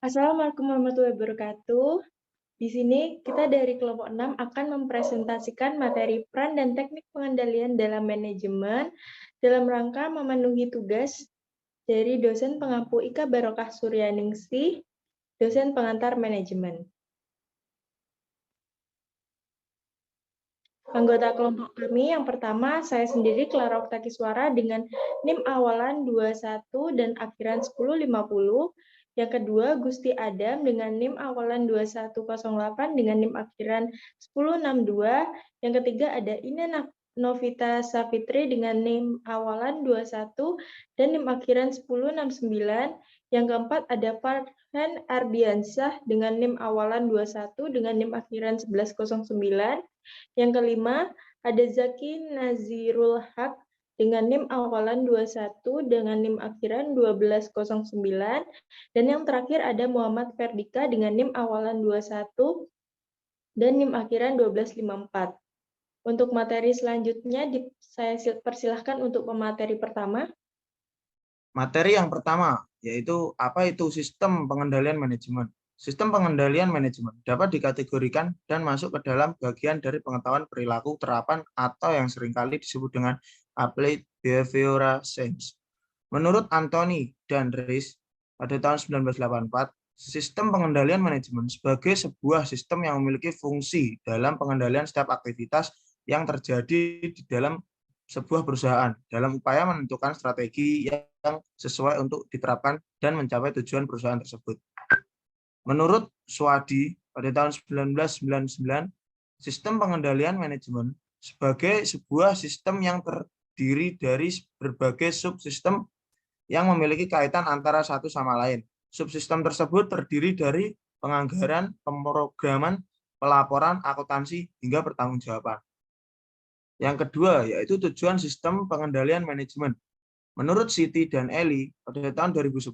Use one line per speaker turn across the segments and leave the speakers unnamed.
Assalamualaikum warahmatullahi wabarakatuh. Di sini kita dari kelompok 6 akan mempresentasikan materi peran dan teknik pengendalian dalam manajemen dalam rangka memenuhi tugas dari dosen pengampu Ika Barokah Suryaningsih, dosen pengantar manajemen. Anggota kelompok kami yang pertama, saya sendiri Clara Oktakiswara dengan NIM awalan 21 dan akhiran 1050. Yang kedua, Gusti Adam dengan NIM awalan 2108 dengan NIM akhiran 1062. Yang ketiga ada Ina Novita Safitri dengan NIM awalan 21 dan NIM akhiran 1069. Yang keempat ada Farhan Ardiansyah dengan NIM awalan 21 dengan NIM akhiran 1109. Yang kelima, ada Zaki Nazirul Haq dengan NIM awalan 21 dengan NIM akhiran 1209. Dan yang terakhir ada Muhammad Ferdika dengan NIM awalan 21 dan NIM akhiran 1254. Untuk materi selanjutnya, saya persilahkan untuk pemateri pertama.
Materi yang pertama, yaitu apa itu sistem pengendalian manajemen. Sistem pengendalian manajemen dapat dikategorikan dan masuk ke dalam bagian dari pengetahuan perilaku terapan atau yang seringkali disebut dengan applied behavioral science. Menurut Anthony dan Rees pada tahun 1984, sistem pengendalian manajemen sebagai sebuah sistem yang memiliki fungsi dalam pengendalian setiap aktivitas yang terjadi di dalam sebuah perusahaan dalam upaya menentukan strategi yang sesuai untuk diterapkan dan mencapai tujuan perusahaan tersebut. Menurut Swadi pada tahun 1999, sistem pengendalian manajemen sebagai sebuah sistem yang terdiri dari berbagai subsistem yang memiliki kaitan antara satu sama lain. Subsistem tersebut terdiri dari penganggaran, pemrograman, pelaporan, akuntansi, hingga pertanggungjawaban. Yang kedua, yaitu tujuan sistem pengendalian manajemen. Menurut Siti dan Eli pada tahun 2010,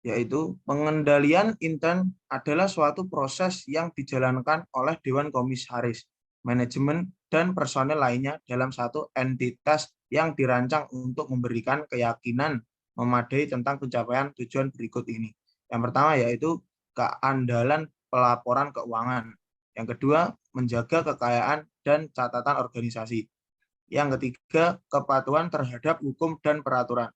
yaitu pengendalian intern adalah suatu proses yang dijalankan oleh Dewan Komisaris, manajemen, dan personel lainnya dalam satu entitas yang dirancang untuk memberikan keyakinan memadai tentang pencapaian tujuan berikut ini. Yang pertama yaitu keandalan pelaporan keuangan. Yang kedua, menjaga kekayaan dan catatan organisasi. Yang ketiga, kepatuhan terhadap hukum dan peraturan.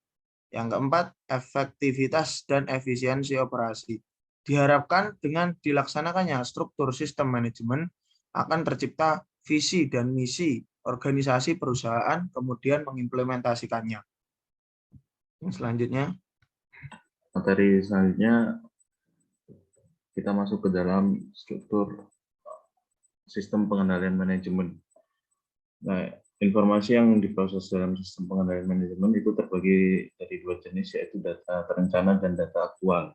Yang keempat, efektivitas dan efisiensi operasi. Diharapkan dengan dilaksanakannya struktur sistem manajemen akan tercipta visi dan misi organisasi perusahaan, kemudian mengimplementasikannya. Selanjutnya.
Materi selanjutnya kita masuk ke dalam struktur sistem pengendalian manajemen. Nah, informasi yang diproses dalam sistem pengendalian manajemen itu terbagi dari dua jenis, yaitu data terencana dan data aktual.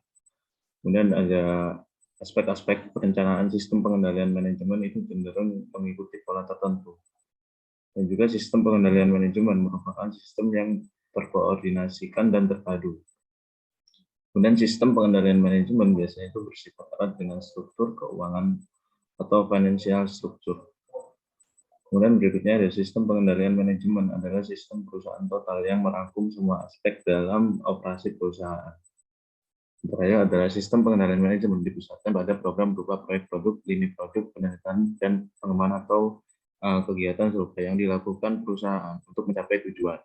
Kemudian ada aspek-aspek perencanaan sistem pengendalian manajemen itu cenderung mengikuti pola tertentu. Dan juga sistem pengendalian manajemen merupakan sistem yang terkoordinasikan dan terpadu. Kemudian sistem pengendalian manajemen biasanya itu bersifat erat dengan struktur keuangan atau financial structure. Kemudian berikutnya ada sistem pengendalian manajemen adalah sistem perusahaan total yang merangkum semua aspek dalam operasi perusahaan. Terakhir adalah sistem pengendalian manajemen dipusatkan pada program berupa proyek produk, lini produk, penelitian, dan pengembangan atau kegiatan serupa yang dilakukan perusahaan untuk mencapai tujuan.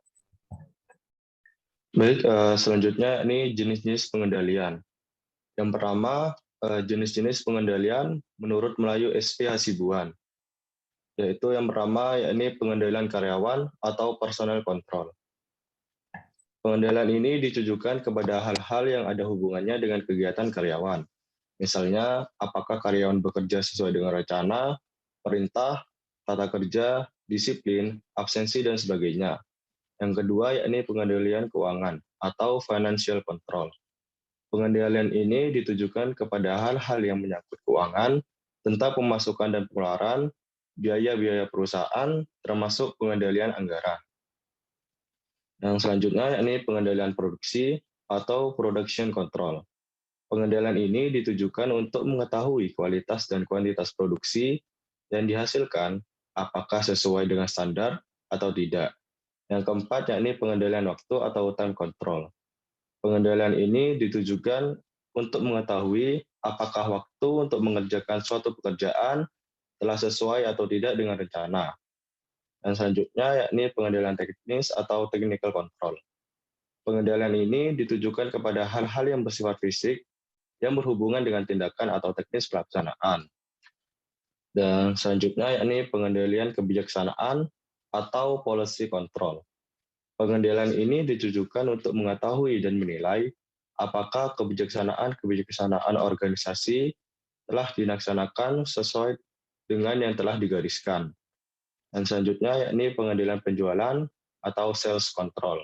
Baik, selanjutnya ini jenis-jenis pengendalian. Yang pertama, jenis-jenis pengendalian menurut Melayu SP Hasibuan, yaitu yang pertama yakni pengendalian karyawan atau personal control. Pengendalian ini ditujukan kepada hal-hal yang ada hubungannya dengan kegiatan karyawan. Misalnya, apakah karyawan bekerja sesuai dengan rencana, perintah, tata kerja, disiplin, absensi, dan sebagainya. Yang kedua yakni pengendalian keuangan atau financial control. Pengendalian ini ditujukan kepada hal-hal yang menyangkut keuangan, tentang pemasukan dan pengeluaran, biaya-biaya perusahaan, termasuk pengendalian anggaran. Yang selanjutnya yakni pengendalian produksi atau production control. Pengendalian ini ditujukan untuk mengetahui kualitas dan kuantitas produksi yang dihasilkan apakah sesuai dengan standar atau tidak. Yang keempat yakni pengendalian waktu atau time control. Pengendalian ini ditujukan untuk mengetahui apakah waktu untuk mengerjakan suatu pekerjaan telah sesuai atau tidak dengan rencana. Dan selanjutnya yakni pengendalian teknis atau technical control. Pengendalian ini ditujukan kepada hal-hal yang bersifat fisik yang berhubungan dengan tindakan atau teknis pelaksanaan. Dan selanjutnya yakni pengendalian kebijaksanaan atau policy control. Pengendalian ini ditujukan untuk mengetahui dan menilai apakah kebijaksanaan organisasi telah dilaksanakan sesuai dengan yang telah digariskan. Dan selanjutnya yakni pengendalian penjualan atau sales control.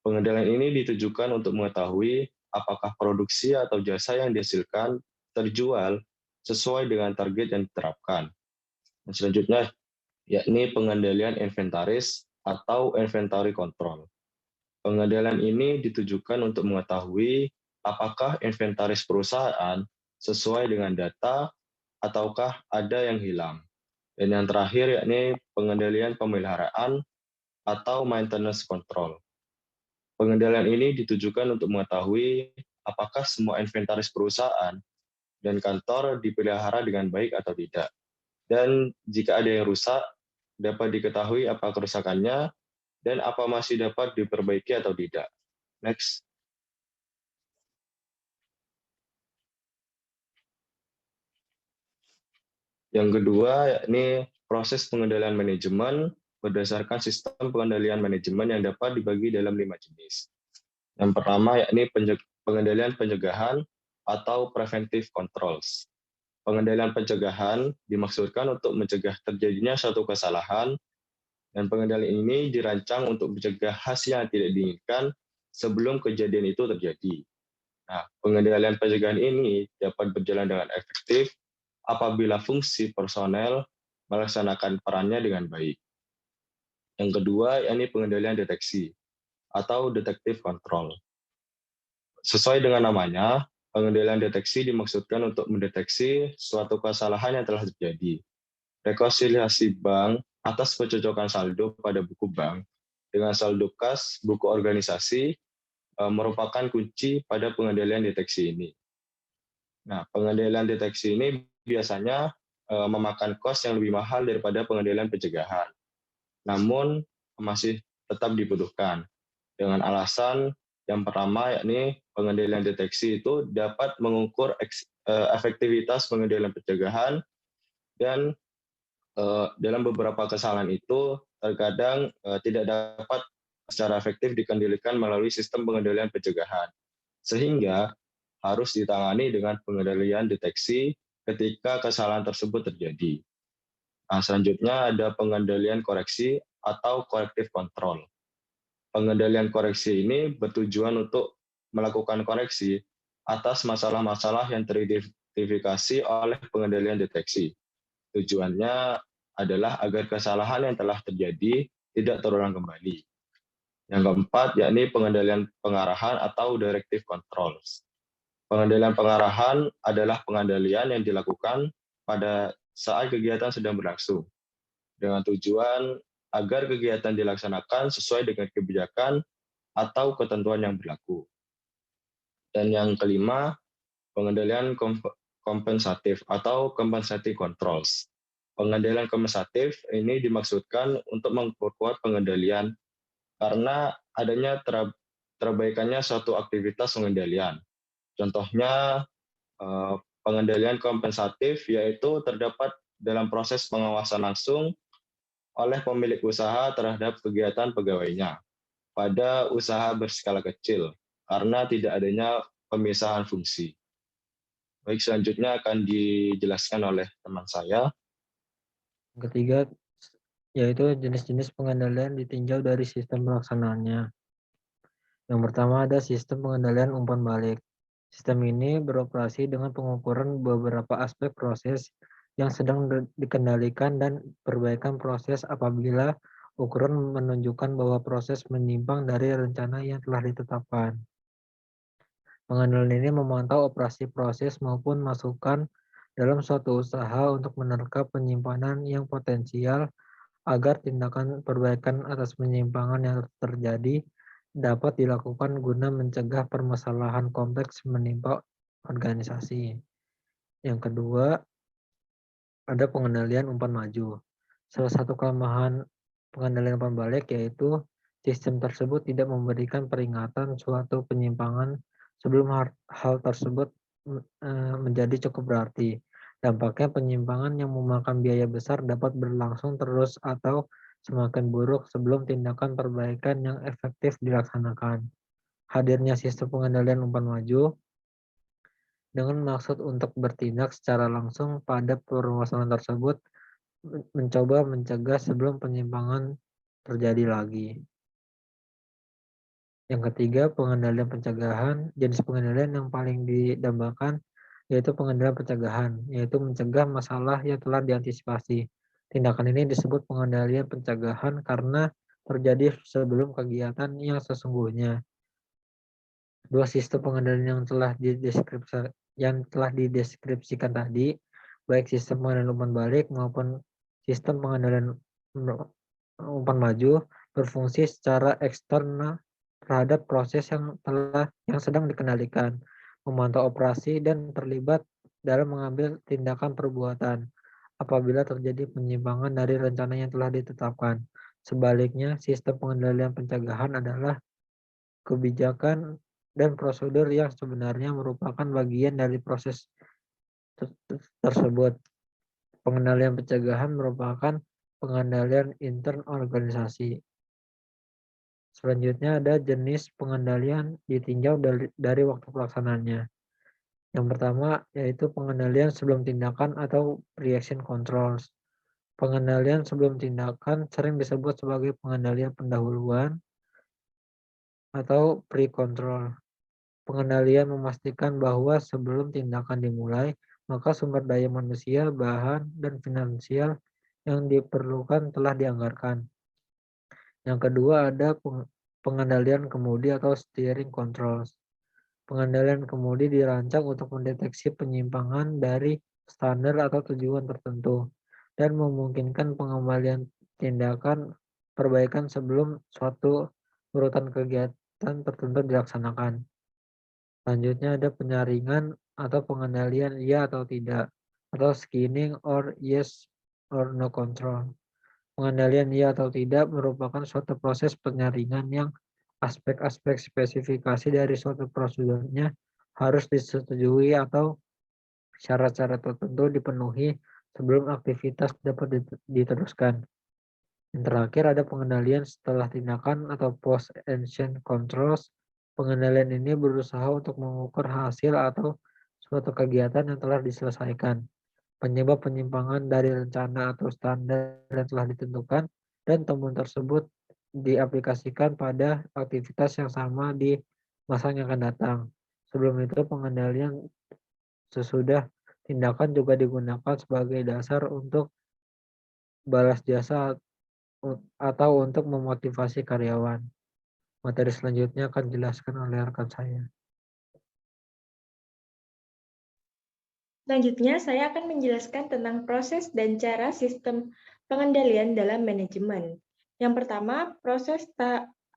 Pengendalian ini ditujukan untuk mengetahui apakah produksi atau jasa yang dihasilkan terjual sesuai dengan target yang diterapkan. Dan selanjutnya yakni pengendalian inventaris atau inventory control. Pengendalian ini ditujukan untuk mengetahui apakah inventaris perusahaan sesuai dengan data ataukah ada yang hilang. Dan yang terakhir yakni pengendalian pemeliharaan atau maintenance control. Pengendalian ini ditujukan untuk mengetahui apakah semua inventaris perusahaan dan kantor dipelihara dengan baik atau tidak. Dan jika ada yang rusak, dapat diketahui apa kerusakannya dan apa masih dapat diperbaiki atau tidak. Next. Yang kedua, yakni proses pengendalian manajemen berdasarkan sistem pengendalian manajemen yang dapat dibagi dalam 5 jenis. Yang pertama, yakni pengendalian pencegahan atau preventive controls. Pengendalian pencegahan dimaksudkan untuk mencegah terjadinya suatu kesalahan, dan pengendalian ini dirancang untuk mencegah hasil yang tidak diinginkan sebelum kejadian itu terjadi. Nah, pengendalian pencegahan ini dapat berjalan dengan efektif apabila fungsi personel melaksanakan perannya dengan baik. Yang kedua, yakni pengendalian deteksi atau detective control. Sesuai dengan namanya, pengendalian deteksi dimaksudkan untuk mendeteksi suatu kesalahan yang telah terjadi. Rekonsiliasi bank atas pencocokan saldo pada buku bank dengan saldo kas buku organisasi merupakan kunci pada pengendalian deteksi ini. Nah, pengendalian deteksi ini biasanya memakan kos yang lebih mahal daripada pengendalian pencegahan. Namun masih tetap dibutuhkan dengan alasan yang pertama yakni pengendalian deteksi itu dapat mengukur efektivitas pengendalian pencegahan, dan dalam beberapa kesalahan itu terkadang tidak dapat secara efektif dikendalikan melalui sistem pengendalian pencegahan, sehingga harus ditangani dengan pengendalian deteksi ketika kesalahan tersebut terjadi. Nah, selanjutnya ada pengendalian koreksi atau corrective control. Pengendalian koreksi ini bertujuan untuk melakukan koreksi atas masalah-masalah yang teridentifikasi oleh pengendalian deteksi. Tujuannya adalah agar kesalahan yang telah terjadi tidak terulang kembali. Yang keempat, yakni pengendalian pengarahan atau directive controls. Pengendalian pengarahan adalah pengendalian yang dilakukan pada saat kegiatan sedang berlangsung, dengan tujuan agar kegiatan dilaksanakan sesuai dengan kebijakan atau ketentuan yang berlaku. Dan yang kelima, pengendalian kompensatif atau compensating controls. Pengendalian kompensatif ini dimaksudkan untuk memperkuat pengendalian karena adanya terbaikannya suatu aktivitas pengendalian. Contohnya, pengendalian kompensatif yaitu terdapat dalam proses pengawasan langsung oleh pemilik usaha terhadap kegiatan pegawainya pada usaha berskala kecil karena tidak adanya pemisahan fungsi. Baik, selanjutnya akan dijelaskan oleh teman saya.
Yang ketiga, yaitu jenis-jenis pengendalian ditinjau dari sistem pelaksanaannya. Yang pertama ada sistem pengendalian umpan balik. Sistem ini beroperasi dengan pengukuran beberapa aspek proses yang sedang dikendalikan dan perbaikan proses apabila ukuran menunjukkan bahwa proses menyimpang dari rencana yang telah ditetapkan. Pengendalian ini memantau operasi proses maupun masukan dalam suatu usaha untuk menerka penyimpangan yang potensial agar tindakan perbaikan atas penyimpangan yang terjadi dapat dilakukan guna mencegah permasalahan kompleks menimpa organisasi. Yang kedua, ada pengendalian umpan maju. Salah satu kelemahan pengendalian umpan balik yaitu sistem tersebut tidak memberikan peringatan suatu penyimpangan sebelum hal tersebut menjadi cukup berarti. Dampaknya penyimpangan yang memakan biaya besar dapat berlangsung terus atau semakin buruk sebelum tindakan perbaikan yang efektif dilaksanakan. Hadirnya sistem pengendalian umpan maju dengan maksud untuk bertindak secara langsung pada permasalahan tersebut mencoba mencegah sebelum penyimpangan terjadi lagi. Yang ketiga, pengendalian pencegahan. Jenis pengendalian yang paling didambakan yaitu pengendalian pencegahan, yaitu mencegah masalah yang telah diantisipasi. Tindakan ini disebut pengendalian pencegahan karena terjadi sebelum kegiatan yang sesungguhnya. Dua sistem pengendalian yang telah dideskripsikan tadi, baik sistem pengendalian umpan balik maupun sistem pengendalian umpan maju, berfungsi secara eksternal terhadap proses yang sedang dikendalikan, memantau operasi dan terlibat dalam mengambil tindakan perbuatan apabila terjadi penyimpangan dari rencana yang telah ditetapkan. Sebaliknya, sistem pengendalian pencegahan adalah kebijakan dan prosedur yang sebenarnya merupakan bagian dari proses tersebut. Pengendalian pencegahan merupakan pengendalian intern organisasi. Selanjutnya ada jenis pengendalian ditinjau dari waktu pelaksanaannya. Yang pertama yaitu pengendalian sebelum tindakan atau pre-action controls. Pengendalian sebelum tindakan sering disebut sebagai pengendalian pendahuluan atau pre-control. Pengendalian memastikan bahwa sebelum tindakan dimulai, maka sumber daya manusia, bahan, dan finansial yang diperlukan telah dianggarkan. Yang kedua ada pengendalian kemudi atau steering controls. Pengendalian kemudi dirancang untuk mendeteksi penyimpangan dari standar atau tujuan tertentu dan memungkinkan pengembalian tindakan perbaikan sebelum suatu urutan kegiatan tertentu dilaksanakan. Selanjutnya ada penyaringan atau pengendalian iya atau tidak atau screening or yes or no control. Pengendalian iya atau tidak merupakan suatu proses penyaringan yang aspek-aspek spesifikasi dari suatu prosedurnya harus disetujui atau syarat-syarat tertentu dipenuhi sebelum aktivitas dapat diteruskan. Yang terakhir ada pengendalian setelah tindakan atau post-action controls. Pengendalian ini berusaha untuk mengukur hasil atau suatu kegiatan yang telah diselesaikan, penyebab penyimpangan dari rencana atau standar yang telah ditentukan, dan temuan tersebut diaplikasikan pada aktivitas yang sama di masa yang akan datang. Sebelum itu, pengendalian sesudah tindakan juga digunakan sebagai dasar untuk balas jasa atau untuk memotivasi karyawan. Materi selanjutnya akan dijelaskan oleh rekan saya.
Selanjutnya, saya akan menjelaskan tentang proses dan cara sistem pengendalian dalam manajemen. Yang pertama, proses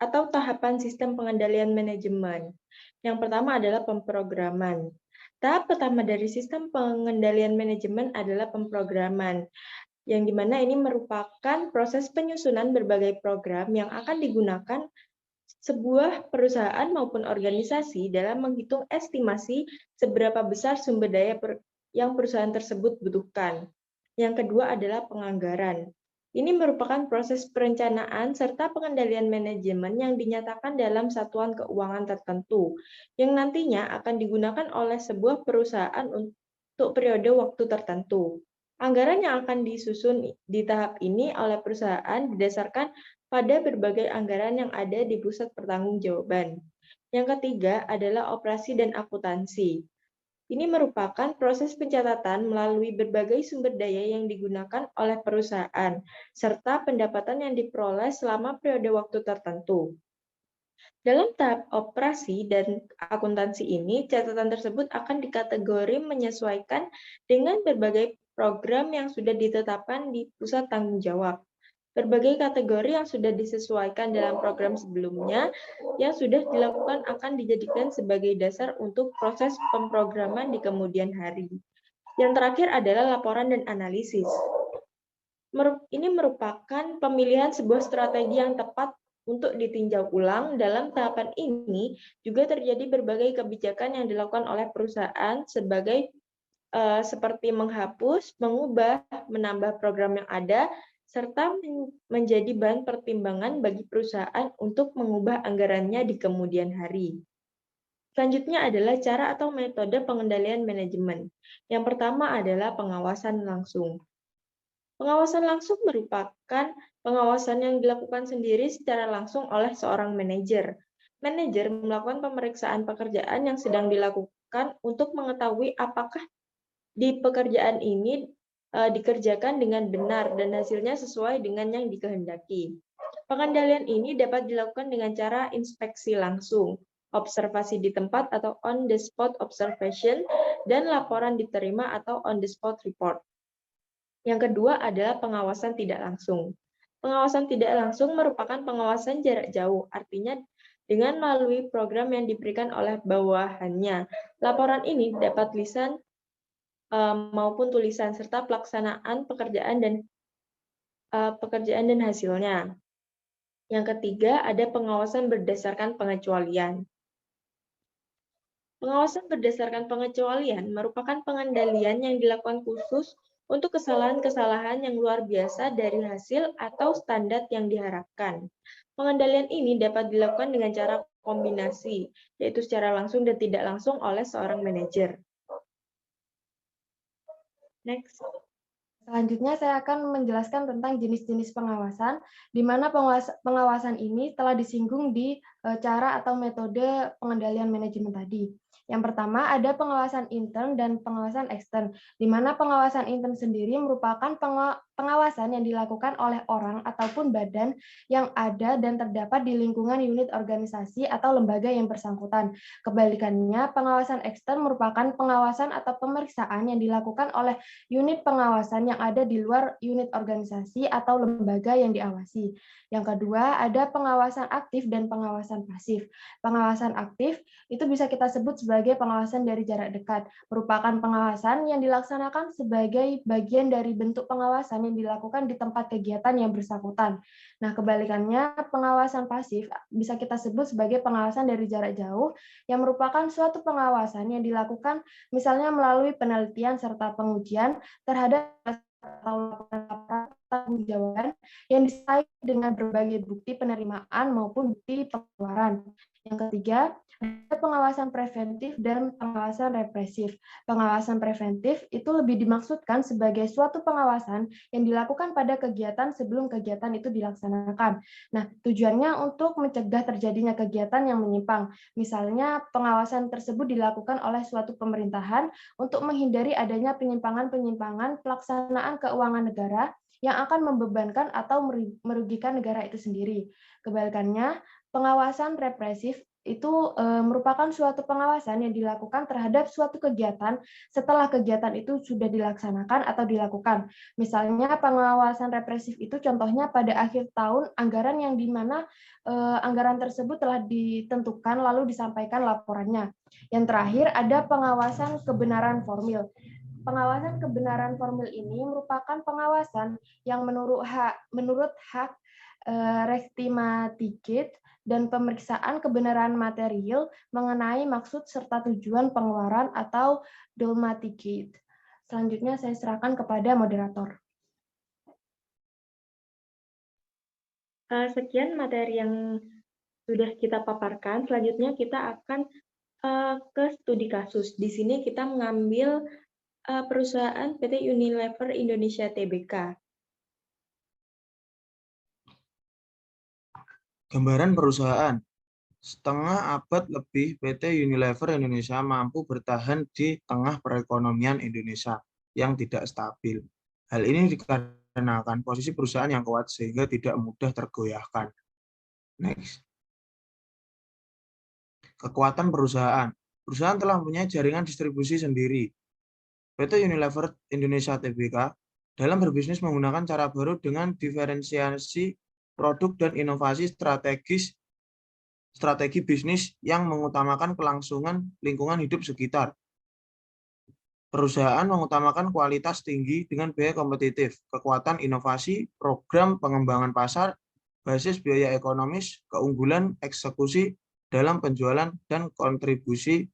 atau tahapan sistem pengendalian manajemen. Yang pertama adalah pemrograman. Tahap pertama dari sistem pengendalian manajemen adalah pemrograman, yang dimana ini merupakan proses penyusunan berbagai program yang akan digunakan sebuah perusahaan maupun organisasi dalam menghitung estimasi seberapa besar sumber daya yang perusahaan tersebut butuhkan. Yang kedua adalah penganggaran. Ini merupakan proses perencanaan serta pengendalian manajemen yang dinyatakan dalam satuan keuangan tertentu, yang nantinya akan digunakan oleh sebuah perusahaan untuk periode waktu tertentu. Anggaran yang akan disusun di tahap ini oleh perusahaan didasarkan pada berbagai anggaran yang ada di pusat pertanggungjawaban. Yang ketiga adalah operasi dan akuntansi. Ini merupakan proses pencatatan melalui berbagai sumber daya yang digunakan oleh perusahaan, serta pendapatan yang diperoleh selama periode waktu tertentu. Dalam tahap operasi dan akuntansi ini, catatan tersebut akan dikategori menyesuaikan dengan berbagai program yang sudah ditetapkan di pusat tanggung jawab. Berbagai kategori yang sudah disesuaikan dalam program sebelumnya yang sudah dilakukan akan dijadikan sebagai dasar untuk proses pemrograman di kemudian hari. Yang terakhir adalah laporan dan analisis. Ini merupakan pemilihan sebuah strategi yang tepat untuk ditinjau ulang. Dalam tahapan ini juga terjadi berbagai kebijakan yang dilakukan oleh perusahaan seperti menghapus, mengubah, menambah program yang ada, serta menjadi bahan pertimbangan bagi perusahaan untuk mengubah anggarannya di kemudian hari. Selanjutnya adalah cara atau metode pengendalian manajemen. Yang pertama adalah pengawasan langsung. Pengawasan langsung merupakan pengawasan yang dilakukan sendiri secara langsung oleh seorang manajer. Manajer melakukan pemeriksaan pekerjaan yang sedang dilakukan untuk mengetahui apakah di pekerjaan ini dikerjakan dengan benar dan hasilnya sesuai dengan yang dikehendaki. Pengendalian ini dapat dilakukan dengan cara inspeksi langsung, observasi di tempat atau on-the-spot observation, dan laporan diterima atau on-the-spot report. Yang kedua adalah pengawasan tidak langsung. Pengawasan tidak langsung merupakan pengawasan jarak jauh, artinya dengan melalui program yang diberikan oleh bawahannya. Laporan ini dapat lisan maupun tulisan, serta pelaksanaan pekerjaan dan hasilnya. Yang ketiga ada pengawasan berdasarkan pengecualian. Pengawasan berdasarkan pengecualian merupakan pengendalian yang dilakukan khusus untuk kesalahan-kesalahan yang luar biasa dari hasil atau standar yang diharapkan. Pengendalian ini dapat dilakukan dengan cara kombinasi, yaitu secara langsung dan tidak langsung oleh seorang manajer. Next.
Selanjutnya saya akan menjelaskan tentang jenis-jenis pengawasan, di mana pengawasan ini telah disinggung di cara atau metode pengendalian manajemen tadi. Yang pertama ada pengawasan intern dan pengawasan ekstern, di mana pengawasan intern sendiri merupakan pengawasan yang dilakukan oleh orang ataupun badan yang ada dan terdapat di lingkungan unit organisasi atau lembaga yang bersangkutan. Kebalikannya, pengawasan ekstern merupakan pengawasan atau pemeriksaan yang dilakukan oleh unit pengawasan yang ada di luar unit organisasi atau lembaga yang diawasi. Yang kedua, ada pengawasan aktif dan pengawasan pasif. Pengawasan aktif itu bisa kita sebut sebagai pengawasan dari jarak dekat, merupakan pengawasan yang dilaksanakan sebagai bagian dari bentuk pengawasan yang dilakukan di tempat kegiatan yang bersangkutan. Nah, kebalikannya, pengawasan pasif bisa kita sebut sebagai pengawasan dari jarak jauh, yang merupakan suatu pengawasan yang dilakukan misalnya melalui penelitian serta pengujian terhadap atau laporan tanggung-jawaban yang disertai dengan berbagai bukti penerimaan maupun bukti pengeluaran. Yang ketiga, ada pengawasan preventif dan pengawasan represif. Pengawasan preventif itu lebih dimaksudkan sebagai suatu pengawasan yang dilakukan pada kegiatan sebelum kegiatan itu dilaksanakan. Nah, tujuannya untuk mencegah terjadinya kegiatan yang menyimpang. Misalnya, pengawasan tersebut dilakukan oleh suatu pemerintahan untuk menghindari adanya penyimpangan-penyimpangan pelaksanaan keuangan negara yang akan membebankan atau merugikan negara itu sendiri. Kebalikannya, pengawasan represif itu merupakan suatu pengawasan yang dilakukan terhadap suatu kegiatan setelah kegiatan itu sudah dilaksanakan atau dilakukan. Misalnya pengawasan represif itu contohnya pada akhir tahun anggaran yang dimana anggaran tersebut telah ditentukan lalu disampaikan laporannya. Yang terakhir ada pengawasan kebenaran formil. Pengawasan kebenaran formil ini merupakan pengawasan yang menurut hak rektimatikit dan pemeriksaan kebenaran material mengenai maksud serta tujuan pengeluaran atau dogmatikit. Selanjutnya saya serahkan kepada moderator.
Sekian materi yang sudah kita paparkan. Selanjutnya kita akan ke studi kasus. Di sini kita mengambil perusahaan PT Unilever Indonesia Tbk.
Gambaran perusahaan. Setengah abad lebih PT Unilever Indonesia mampu bertahan di tengah perekonomian Indonesia yang tidak stabil. Hal ini dikarenakan posisi perusahaan yang kuat sehingga tidak mudah tergoyahkan. Next. Kekuatan perusahaan. Perusahaan telah mempunyai jaringan distribusi sendiri. PT Unilever Indonesia Tbk dalam berbisnis menggunakan cara baru dengan diferensiasi produk dan inovasi strategi bisnis yang mengutamakan kelangsungan lingkungan hidup sekitar. Perusahaan mengutamakan kualitas tinggi dengan biaya kompetitif, kekuatan inovasi, program pengembangan pasar, basis biaya ekonomis, keunggulan eksekusi dalam penjualan dan kontribusi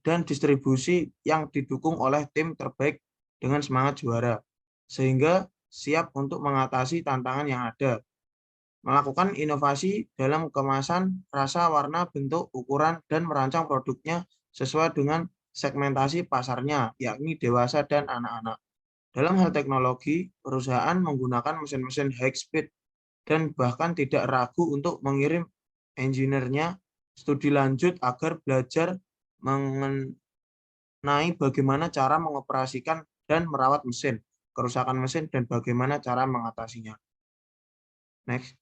dan distribusi yang didukung oleh tim terbaik dengan semangat juara, sehingga siap untuk mengatasi tantangan yang ada. Melakukan inovasi dalam kemasan, rasa, warna, bentuk, ukuran, dan merancang produknya sesuai dengan segmentasi pasarnya, yakni dewasa dan anak-anak. Dalam hal teknologi, perusahaan menggunakan mesin-mesin high speed dan bahkan tidak ragu untuk mengirim engineer-nya studi lanjut agar belajar mengenai bagaimana cara mengoperasikan dan merawat mesin, kerusakan mesin, dan bagaimana cara mengatasinya. Next.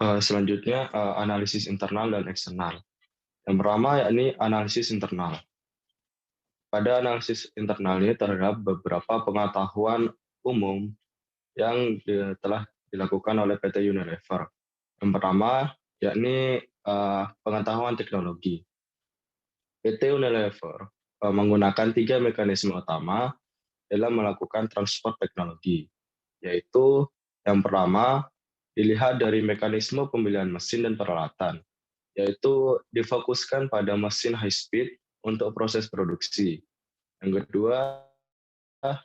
Selanjutnya, analisis internal dan eksternal. Yang pertama yakni analisis internal. Pada analisis internal ini terdapat beberapa pengetahuan umum yang telah dilakukan oleh PT Unilever. Yang pertama yakni pengetahuan teknologi. PT Unilever menggunakan 3 mekanisme utama dalam melakukan transfer teknologi, yaitu yang pertama dilihat dari mekanisme pemilihan mesin dan peralatan, yaitu difokuskan pada mesin high speed untuk proses produksi. Yang kedua,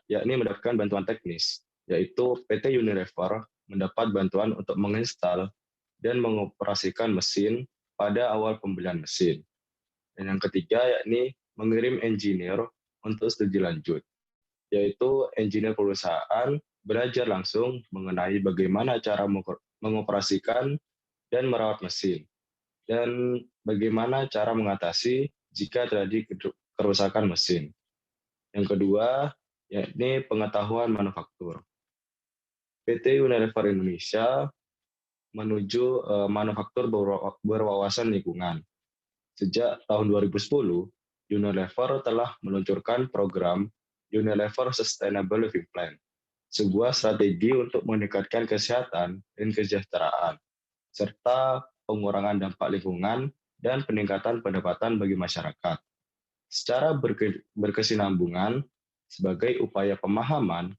yakni mendapatkan bantuan teknis, yaitu PT Unilever mendapat bantuan untuk menginstal dan mengoperasikan mesin pada awal pembelian mesin. Dan yang ketiga, yakni mengirim engineer untuk studi lanjut, yaitu engineer perusahaan belajar langsung mengenai bagaimana cara mengoperasikan dan merawat mesin, dan bagaimana cara mengatasi jika terjadi kerusakan mesin. Yang kedua, yakni pengetahuan manufaktur. PT Unilever Indonesia menuju manufaktur berwawasan lingkungan. Sejak tahun 2010, Unilever telah meluncurkan program Unilever Sustainable Living Plan, sebuah strategi untuk meningkatkan kesehatan dan kesejahteraan, serta pengurangan dampak lingkungan dan peningkatan pendapatan bagi masyarakat. Secara berkesinambungan sebagai upaya pemahaman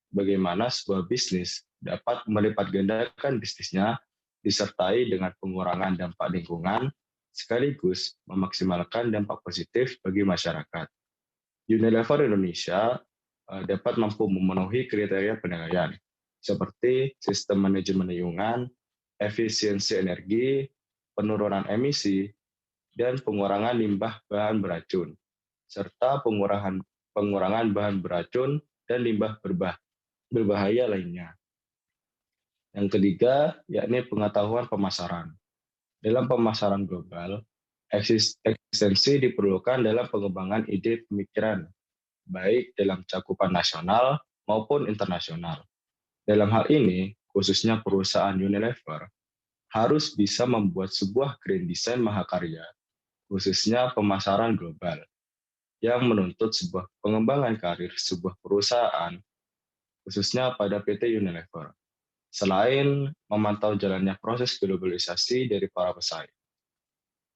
bagaimana sebuah bisnis dapat melipat gandakan bisnisnya disertai dengan pengurangan dampak lingkungan sekaligus memaksimalkan dampak positif bagi masyarakat. Unilever Indonesia dapat mampu memenuhi kriteria penilaian seperti sistem manajemen lingkungan, efisiensi energi, penurunan emisi, dan pengurangan limbah bahan beracun, serta pengurangan bahan beracun dan limbah berbahaya lainnya. Yang ketiga, yakni pengetahuan pemasaran. Dalam pemasaran global, eksistensi diperlukan dalam pengembangan ide pemikiran, baik dalam cakupan nasional maupun internasional. Dalam hal ini, khususnya perusahaan Unilever, harus bisa membuat sebuah grand design mahakarya, khususnya pemasaran global, yang menuntut sebuah pengembangan karir sebuah perusahaan, khususnya pada PT Unilever, selain memantau jalannya proses globalisasi dari para pesaing.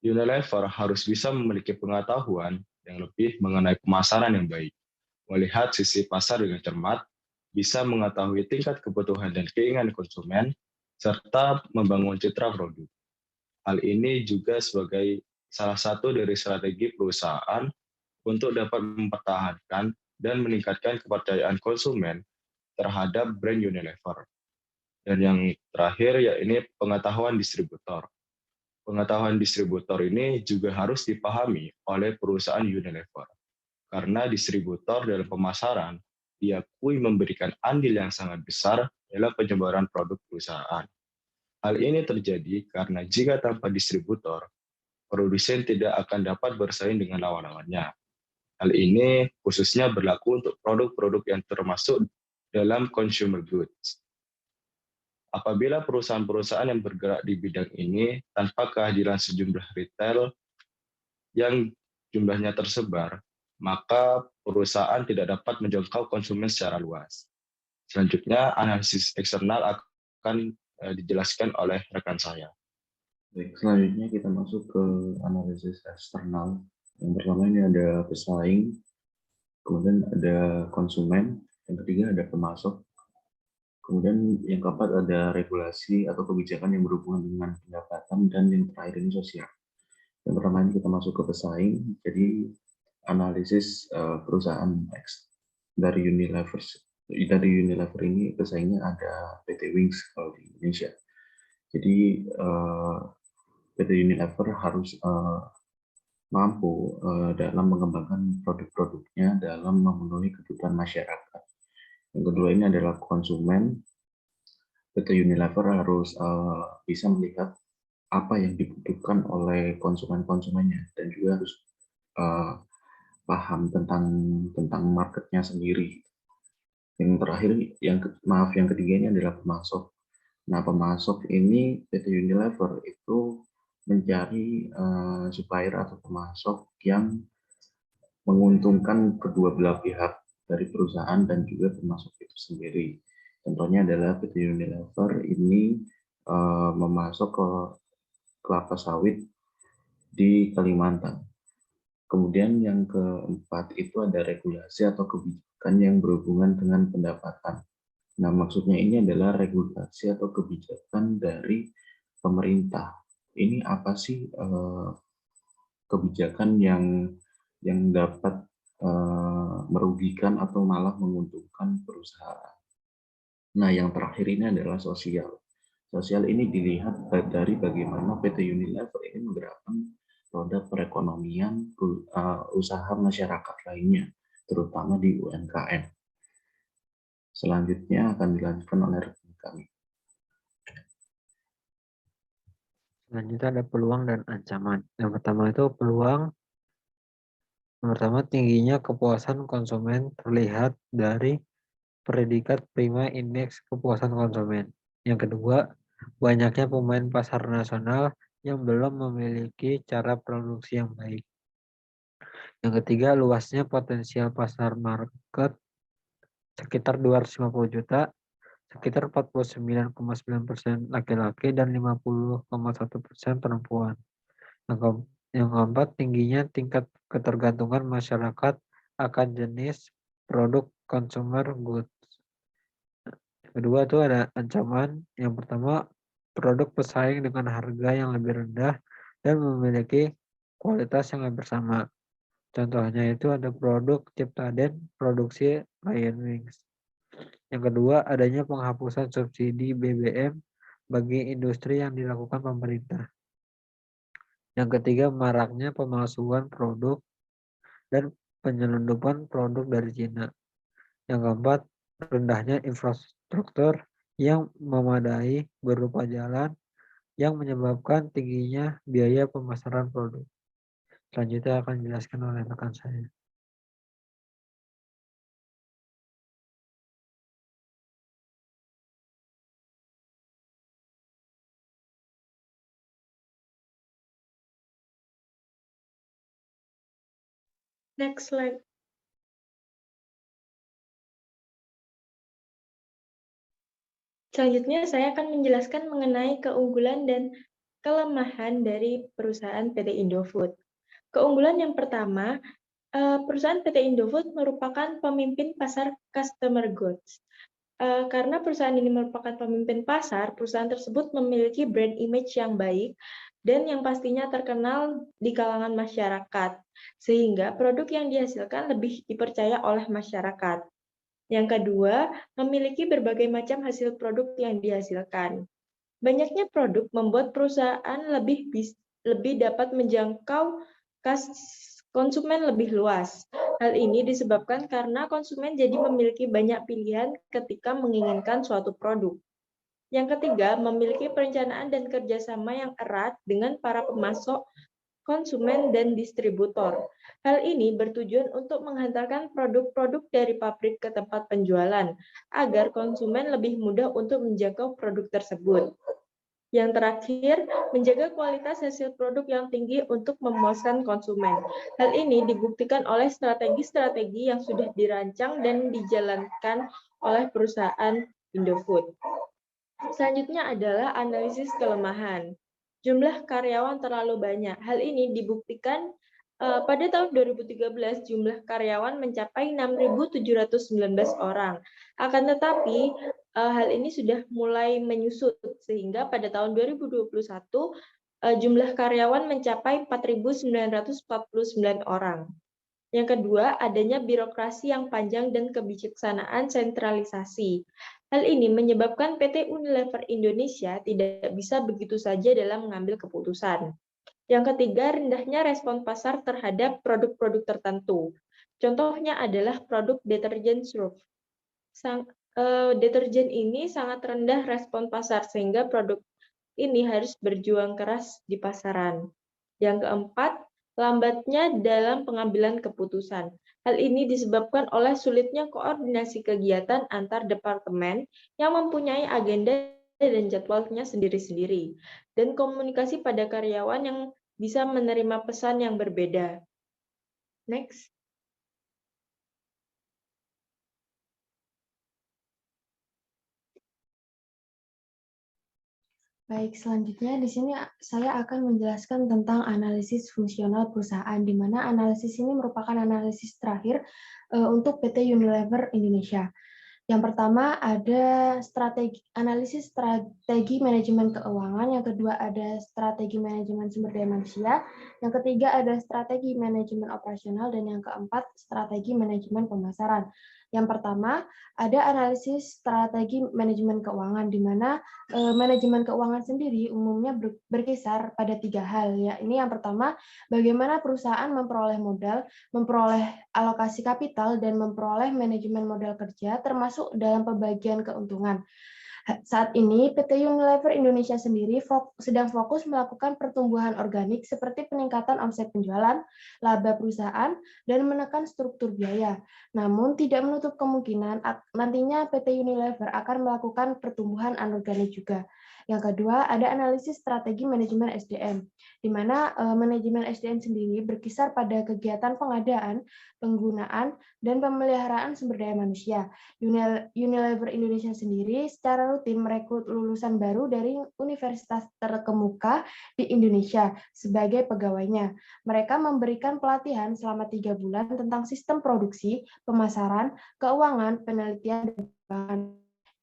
Unilever harus bisa memiliki pengetahuan yang lebih mengenai pemasaran yang baik, melihat sisi pasar dengan cermat, bisa mengetahui tingkat kebutuhan dan keinginan konsumen, serta membangun citra produk. Hal ini juga sebagai salah satu dari strategi perusahaan untuk dapat mempertahankan dan meningkatkan kepercayaan konsumen terhadap brand Unilever. Dan yang terakhir, yaitu pengetahuan distributor. Pengetahuan distributor ini juga harus dipahami oleh perusahaan Unilever, karena distributor dalam pemasaran diakui memberikan andil yang sangat besar dalam penyebaran produk perusahaan. Hal ini terjadi karena jika tanpa distributor, produsen tidak akan dapat bersaing dengan lawan-lawannya. Hal ini khususnya berlaku untuk produk-produk yang termasuk dalam consumer goods. Apabila perusahaan-perusahaan yang bergerak di bidang ini tanpa kehadiran sejumlah retail yang jumlahnya tersebar, maka perusahaan tidak dapat menjangkau konsumen secara luas. Selanjutnya, analisis eksternal akan dijelaskan oleh rekan saya.
Baik, selanjutnya kita masuk ke analisis eksternal. Yang pertama ini ada pesaing, kemudian ada konsumen, yang ketiga ada pemasok, kemudian yang keempat ada regulasi atau kebijakan yang berhubungan dengan pendapatan, dan yang terakhir ini sosial. Yang pertama ini kita masuk ke pesaing, jadi analisis perusahaan X dari Unilever. Dari Unilever ini pesaingnya ada PT Wings kalau di Indonesia. Jadi PT Unilever harus mampu dalam mengembangkan produk-produknya dalam memenuhi kebutuhan masyarakat. Yang kedua ini adalah konsumen. PT Unilever harus bisa melihat apa yang dibutuhkan oleh konsumennya dan juga harus paham tentang marketnya sendiri. Yang terakhir, yang ketiga ini adalah pemasok. Nah, pemasok ini PT Unilever itu mencari supplier atau pemasok yang menguntungkan kedua belah pihak dari perusahaan dan juga pemasok itu sendiri. Contohnya adalah PT Unilever ini memasok ke kelapa sawit di Kalimantan. Kemudian yang keempat itu ada regulasi atau kebijakan yang berhubungan dengan pendapatan. Nah, maksudnya ini adalah regulasi atau kebijakan dari pemerintah. Ini apa sih kebijakan yang dapat merugikan atau malah menguntungkan perusahaan. Nah, yang terakhir ini adalah sosial. Sosial ini dilihat dari bagaimana PT Unilever ini menggerakkan roda perekonomian usaha masyarakat lainnya, terutama di UMKM. Selanjutnya akan dilanjutkan oleh rekan kami.
Selanjutnya ada peluang dan ancaman. Yang pertama itu peluang. Yang pertama, tingginya kepuasan konsumen terlihat dari predikat prima indeks kepuasan konsumen. Yang kedua, banyaknya pemain pasar nasional yang belum memiliki cara produksi yang baik. Yang ketiga, luasnya potensial pasar market sekitar 250 juta, sekitar 49,9% laki-laki dan 50,1% perempuan. Yang keempat, tingginya tingkat ketergantungan masyarakat akan jenis produk consumer goods. Kedua itu ada ancaman. Yang pertama, produk pesaing dengan harga yang lebih rendah dan memiliki kualitas yang hampir sama. Contohnya itu ada produk Ciptaden produksi Lion Wings. Yang kedua, adanya penghapusan subsidi BBM bagi industri yang dilakukan pemerintah. Yang ketiga, maraknya pemalsuan produk dan penyelundupan produk dari Cina. Yang keempat, rendahnya infrastruktur yang memadai berupa jalan yang menyebabkan tingginya biaya pemasaran produk. Selanjutnya akan dijelaskan oleh rekan saya.
Next slide. Selanjutnya saya akan menjelaskan mengenai keunggulan dan kelemahan dari perusahaan PT Indofood. Keunggulan yang pertama, perusahaan PT Indofood merupakan pemimpin pasar customer goods. Karena perusahaan ini merupakan pemimpin pasar, perusahaan tersebut memiliki brand image yang baik dan yang pastinya terkenal di kalangan masyarakat, sehingga produk yang dihasilkan lebih dipercaya oleh masyarakat. Yang kedua, memiliki berbagai macam hasil produk yang dihasilkan. Banyaknya produk membuat perusahaan lebih dapat menjangkau konsumen lebih luas. Hal ini disebabkan karena konsumen jadi memiliki banyak pilihan ketika menginginkan suatu produk. Yang ketiga, memiliki perencanaan dan kerjasama yang erat dengan para pemasok, konsumen, dan distributor. Hal ini bertujuan untuk menghantarkan produk-produk dari pabrik ke tempat penjualan, agar konsumen lebih mudah untuk menjangkau produk tersebut. Yang terakhir, menjaga kualitas hasil produk yang tinggi untuk memuaskan konsumen. Hal ini dibuktikan oleh strategi-strategi yang sudah dirancang dan dijalankan oleh perusahaan Indofood. Selanjutnya adalah analisis kelemahan. Jumlah karyawan terlalu banyak. Hal ini dibuktikan pada tahun 2013 jumlah karyawan mencapai 6.719 orang. Akan tetapi hal ini sudah mulai menyusut sehingga pada tahun 2021 jumlah karyawan mencapai 4.949 orang. Yang kedua, adanya birokrasi yang panjang dan kebijaksanaan sentralisasi. Hal ini menyebabkan PT Unilever Indonesia tidak bisa begitu saja dalam mengambil keputusan. Yang ketiga, rendahnya respon pasar terhadap produk-produk tertentu. Contohnya adalah produk deterjen Surf. Deterjen ini sangat rendah respon pasar sehingga produk ini harus berjuang keras di pasaran. Yang keempat, lambatnya dalam pengambilan keputusan. Hal ini disebabkan oleh sulitnya koordinasi kegiatan antar departemen yang mempunyai agenda dan jadwalnya sendiri-sendiri, dan komunikasi pada karyawan yang bisa menerima pesan yang berbeda. Next.
Baik, selanjutnya di sini saya akan menjelaskan tentang analisis fungsional perusahaan, di mana analisis ini merupakan analisis terakhir untuk PT Unilever Indonesia. Yang pertama ada analisis strategi manajemen keuangan, yang kedua ada strategi manajemen sumber daya manusia, yang ketiga ada strategi manajemen operasional, dan yang keempat strategi manajemen pemasaran. Yang pertama ada analisis strategi manajemen keuangan, di mana manajemen keuangan sendiri umumnya berkisar pada 3 hal. Ya, ini yang pertama, bagaimana perusahaan memperoleh modal, memperoleh alokasi kapital, dan memperoleh manajemen modal kerja, termasuk dalam pembagian keuntungan. Saat ini, PT Unilever Indonesia sendiri sedang fokus melakukan pertumbuhan organik seperti peningkatan omset penjualan, laba perusahaan, dan menekan struktur biaya. Namun, tidak menutup kemungkinan nantinya PT Unilever akan melakukan pertumbuhan anorganik juga. Yang kedua, ada analisis strategi manajemen SDM, di mana manajemen SDM sendiri berkisar pada kegiatan pengadaan, penggunaan, dan pemeliharaan sumber daya manusia. Unilever Indonesia sendiri secara rutin merekrut lulusan baru dari universitas terkemuka di Indonesia sebagai pegawainya. Mereka memberikan pelatihan selama 3 bulan tentang sistem produksi, pemasaran, keuangan, penelitian, dan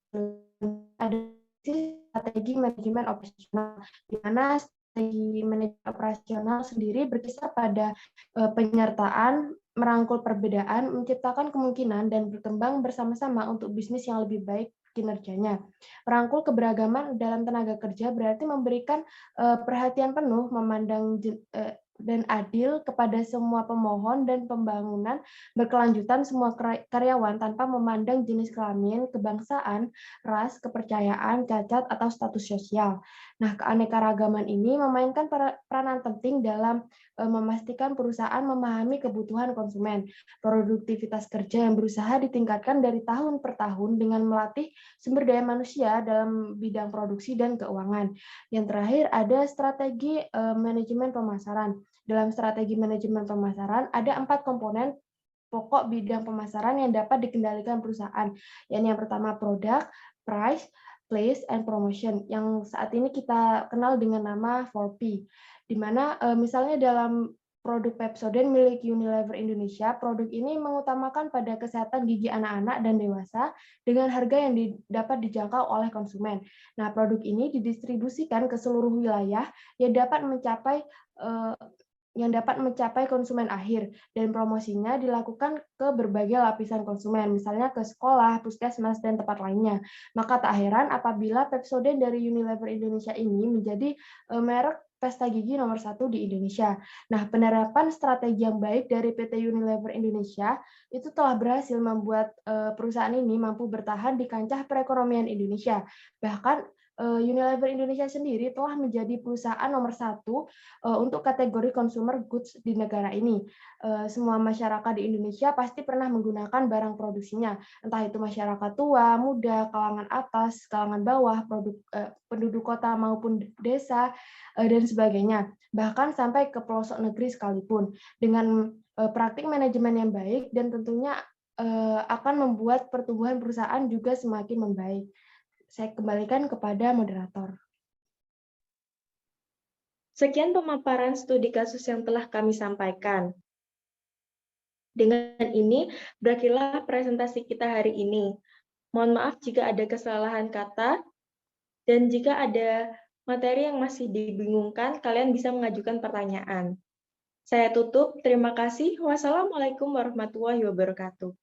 pengembangan. Ada strategi manajemen operasional, di mana strategi manajemen operasional sendiri berkisar pada penyertaan, merangkul perbedaan, menciptakan kemungkinan, dan berkembang bersama-sama untuk bisnis yang lebih baik kinerjanya. Merangkul keberagaman dalam tenaga kerja berarti memberikan perhatian penuh, memandang dan adil kepada semua pemohon dan pembangunan berkelanjutan semua karyawan tanpa memandang jenis kelamin, kebangsaan, ras, kepercayaan, cacat, atau status sosial. Nah, keanekaragaman ini memainkan peranan penting dalam memastikan perusahaan memahami kebutuhan konsumen. Produktivitas kerja yang berusaha ditingkatkan dari tahun per tahun dengan melatih sumber daya manusia dalam bidang produksi dan keuangan. Yang terakhir ada strategi manajemen pemasaran. Dalam strategi manajemen pemasaran ada 4 komponen pokok bidang pemasaran yang dapat dikendalikan perusahaan. Yang pertama produk, price, place, and promotion, yang saat ini kita kenal dengan nama 4P. Di mana misalnya dalam produk Pepsodent milik Unilever Indonesia, produk ini mengutamakan pada kesehatan gigi anak-anak dan dewasa dengan harga yang dapat dijangkau oleh konsumen. Nah, produk ini didistribusikan ke seluruh wilayah yang dapat mencapai konsumen akhir, dan promosinya dilakukan ke berbagai lapisan konsumen, misalnya ke sekolah, puskesmas, dan tempat lainnya. Maka tak heran apabila Pepsodent dari Unilever Indonesia ini menjadi merek pasta gigi nomor 1 di Indonesia. Nah, penerapan strategi yang baik dari PT Unilever Indonesia itu telah berhasil membuat perusahaan ini mampu bertahan di kancah perekonomian Indonesia. Bahkan Unilever Indonesia sendiri telah menjadi perusahaan nomor 1 untuk kategori consumer goods di negara ini. Semua masyarakat di Indonesia pasti pernah menggunakan barang produksinya, entah itu masyarakat tua, muda, kalangan atas, kalangan bawah, penduduk kota maupun desa, dan sebagainya. Bahkan sampai ke pelosok negeri sekalipun. Dengan praktik manajemen yang baik dan tentunya akan membuat pertumbuhan perusahaan juga semakin membaik. Saya kembalikan kepada moderator.
Sekian pemaparan studi kasus yang telah kami sampaikan. Dengan ini, berakhirlah presentasi kita hari ini. Mohon maaf jika ada kesalahan kata, dan jika ada materi yang masih dibingungkan, kalian bisa mengajukan pertanyaan. Saya tutup, terima kasih. Wassalamualaikum warahmatullahi wabarakatuh.